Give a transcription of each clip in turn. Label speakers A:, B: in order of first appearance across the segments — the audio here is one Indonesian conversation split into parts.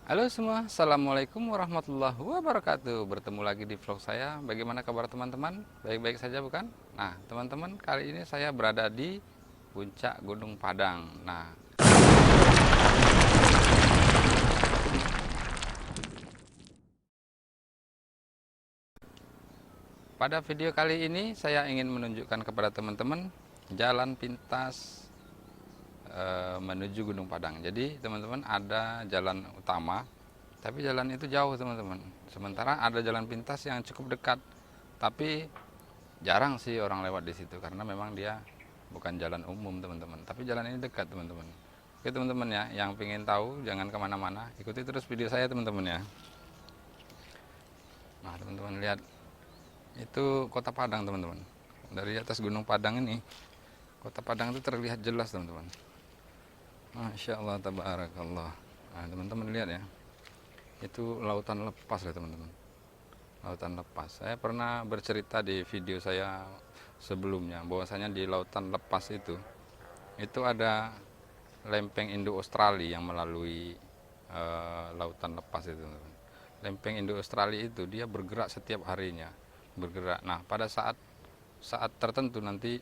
A: Halo semua, Assalamualaikum warahmatullahi wabarakatuh. Bertemu lagi di vlog saya. Bagaimana kabar teman-teman? Baik-baik saja bukan? Nah teman-teman, kali ini saya berada di puncak Gunung Padang. Nah, pada video kali ini saya ingin menunjukkan kepada teman-teman jalan pintas menuju Gunung Padang. Jadi teman-teman, ada jalan utama, tapi jalan itu jauh teman-teman. Sementara ada jalan pintas yang cukup dekat, tapi jarang sih orang lewat di situ karena memang dia bukan jalan umum teman-teman, tapi jalan ini dekat teman-teman. Oke teman-teman ya, yang pengen tahu jangan kemana-mana, ikuti terus video saya teman-teman ya. Nah teman-teman lihat, itu kota Padang teman-teman. Dari atas Gunung Padang ini, kota Padang itu terlihat jelas teman-teman. Masya Allah, tabarakallah. Nah teman-teman lihat ya, itu lautan lepas ya teman-teman. Lautan lepas, saya pernah bercerita di video saya sebelumnya bahwasanya di lautan lepas itu ada lempeng Indo Australia yang melalui lautan lepas itu. Lempeng Indo Australia itu dia bergerak setiap harinya, bergerak. Nah pada saat saat tertentu nanti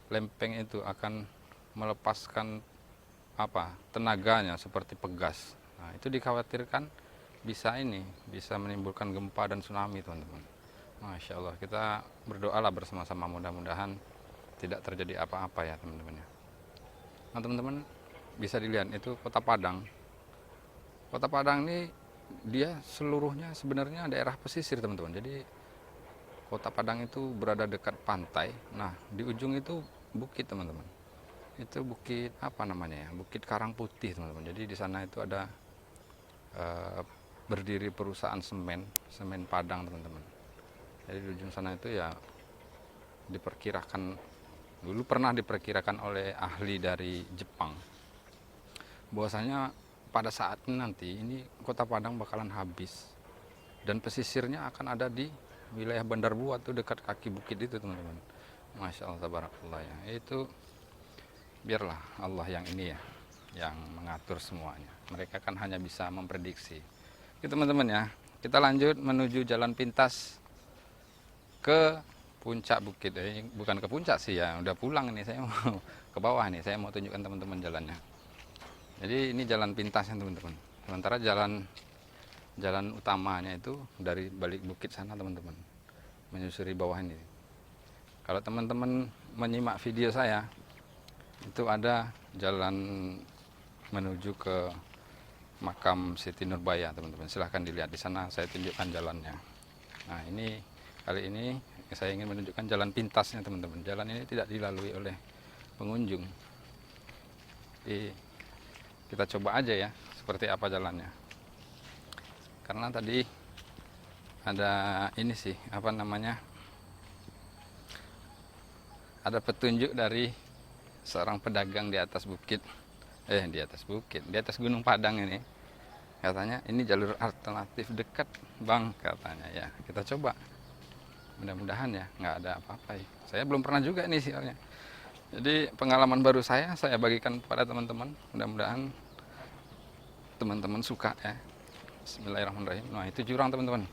A: lempeng itu akan melepaskan tenaganya seperti pegas. Nah itu dikhawatirkan bisa menimbulkan gempa dan tsunami teman-teman. Masya Allah, kita berdoalah bersama-sama, mudah-mudahan tidak terjadi apa-apa ya teman-teman ya. Nah teman-teman, bisa dilihat itu kota Padang. Kota Padang ini dia seluruhnya sebenarnya daerah pesisir teman-teman. Jadi kota Padang itu berada dekat pantai. Nah di ujung itu bukit teman-teman. Itu bukit apa namanya ya, Bukit Karang Putih teman-teman. Jadi di sana itu ada eh, berdiri perusahaan semen Padang teman-teman. Jadi di ujung sana itu ya diperkirakan, dulu pernah diperkirakan oleh ahli dari Jepang bahwasanya pada saat nanti ini kota Padang bakalan habis dan pesisirnya akan ada di wilayah Bandar Buat tuh, dekat kaki bukit itu teman-teman. Masya Allah tabarakallah ya, itu biarlah Allah yang ini ya, yang mengatur semuanya. Mereka kan hanya bisa memprediksi. Oke teman-teman ya, kita lanjut menuju jalan pintas ke puncak bukit. Bukan ke puncak sih ya, udah pulang ini, saya mau ke bawah nih, saya mau tunjukkan teman-teman jalannya. Jadi ini jalan pintasnya teman-teman. Sementara jalan jalan utamanya itu dari balik bukit sana teman-teman, menyusuri bawah ini. Kalau teman-teman menyimak video saya, itu ada jalan menuju ke makam Siti Nurbaya teman-teman. Silahkan dilihat di sana, saya tunjukkan jalannya. Nah ini, kali ini saya ingin menunjukkan jalan pintasnya teman-teman. Jalan ini tidak dilalui oleh pengunjung. Jadi kita coba aja ya seperti apa jalannya. Karena tadi ada ini sih, ada petunjuk dari seorang pedagang di atas Gunung Padang ini. Katanya ini jalur alternatif dekat bang, katanya ya. Kita coba, mudah-mudahan ya nggak ada apa-apa ya. Saya belum pernah juga nih sialnya. Jadi pengalaman baru saya bagikan kepada teman-teman. Mudah-mudahan teman-teman suka ya. Bismillahirrahmanirrahim. Nah itu jurang teman-teman.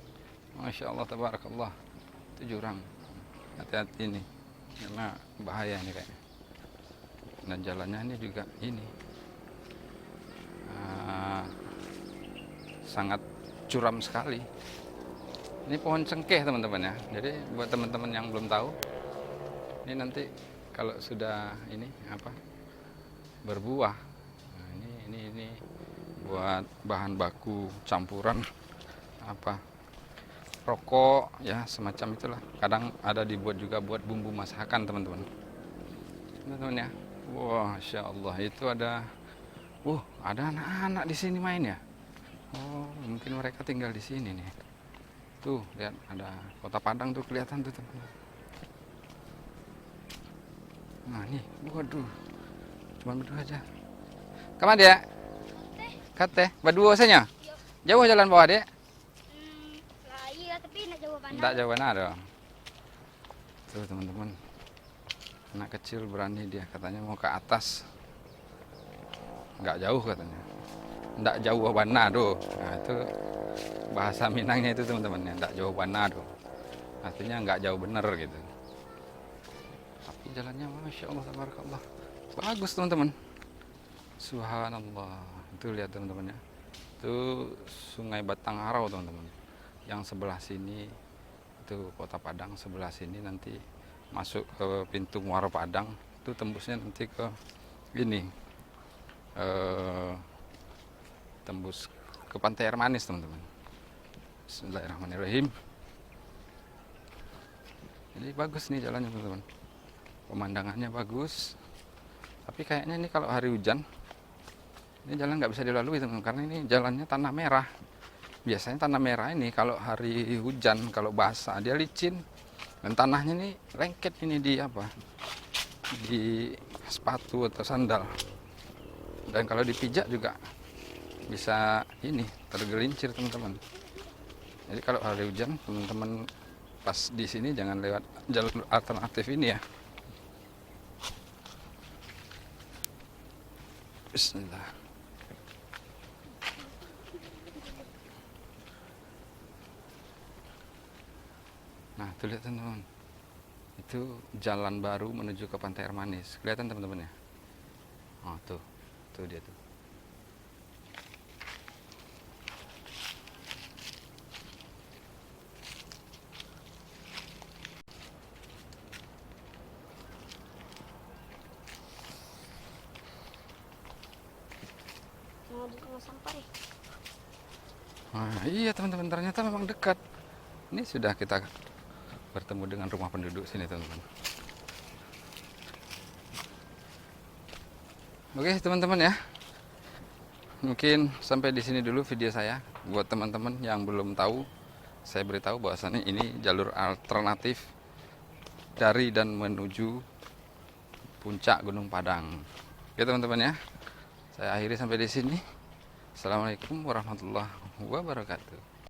A: Masya Allah tabarakallah. Itu jurang. Hati-hati nih, karena bahaya nih kayaknya. Dan jalannya ini juga ini ah, sangat curam sekali. Ini pohon cengkeh teman-teman ya. Jadi buat teman-teman yang belum tahu, ini nanti kalau sudah ini berbuah, nah ini buat bahan baku campuran apa rokok ya, semacam itulah. Kadang ada dibuat juga buat bumbu masakan teman-teman. Teman-teman ya. Wah, Masya Allah, itu ada anak-anak di sini main ya. Oh, mungkin mereka tinggal di sini nih. Tuh, lihat ada kota Padang tuh kelihatan tuh teman. Nah, nih, waduh. Cuma berdua aja. Kemana dia? Kate, berdua saja. Jauh jalan bawah dek?
B: Lah iya tapi nak jawab
A: Tidak
B: pandang.
A: jauh ada. Tuh teman-teman, anak kecil berani dia, katanya mau ke atas. Nggak jauh katanya. ndak jauh bana tuh. Nah, itu bahasa Minangnya itu teman-teman ya, ndak jauh bana tuh. Artinya nggak jauh bener gitu. Tapi jalannya masya Allah tabarakallah. Bagus teman-teman. Subhanallah. Itu lihat teman-teman ya. Itu Sungai Batangharau teman-teman. Yang sebelah sini itu Kota Padang, sebelah sini nanti masuk ke pintu Muara Padang, itu tembusnya nanti ke ini eh, tembus ke Pantai Air Manis teman-teman. Bismillahirrahmanirrahim. Jadi bagus nih jalannya teman-teman, pemandangannya bagus. Tapi kayaknya ini kalau hari hujan ini jalan nggak bisa dilalui teman-teman, karena ini jalannya tanah merah. Biasanya tanah merah ini kalau hari hujan, kalau basah dia licin, dan tanahnya ini lengket ini di apa, di sepatu atau sandal, dan kalau dipijak juga bisa ini tergelincir teman-teman. Jadi kalau hari hujan teman-teman pas di sini jangan lewat jalur alternatif ini ya. Bismillah. Nah, tuh lihat teman-teman. Itu jalan baru menuju ke Pantai Air Manis. Kelihatan teman-teman ya? Oh, tuh. Tuh dia tuh.
B: Mau di tengah sampah nih.
A: Nah, iya teman-teman, ternyata memang dekat. Ini sudah kita bertemu dengan rumah penduduk sini teman-teman. Oke teman-teman ya, mungkin sampai di sini dulu video saya. Buat teman-teman yang belum tahu, saya beritahu bahwasannya ini jalur alternatif dari dan menuju puncak Gunung Padang. Oke teman-teman ya, saya akhiri sampai di sini. Assalamualaikum warahmatullahi wabarakatuh.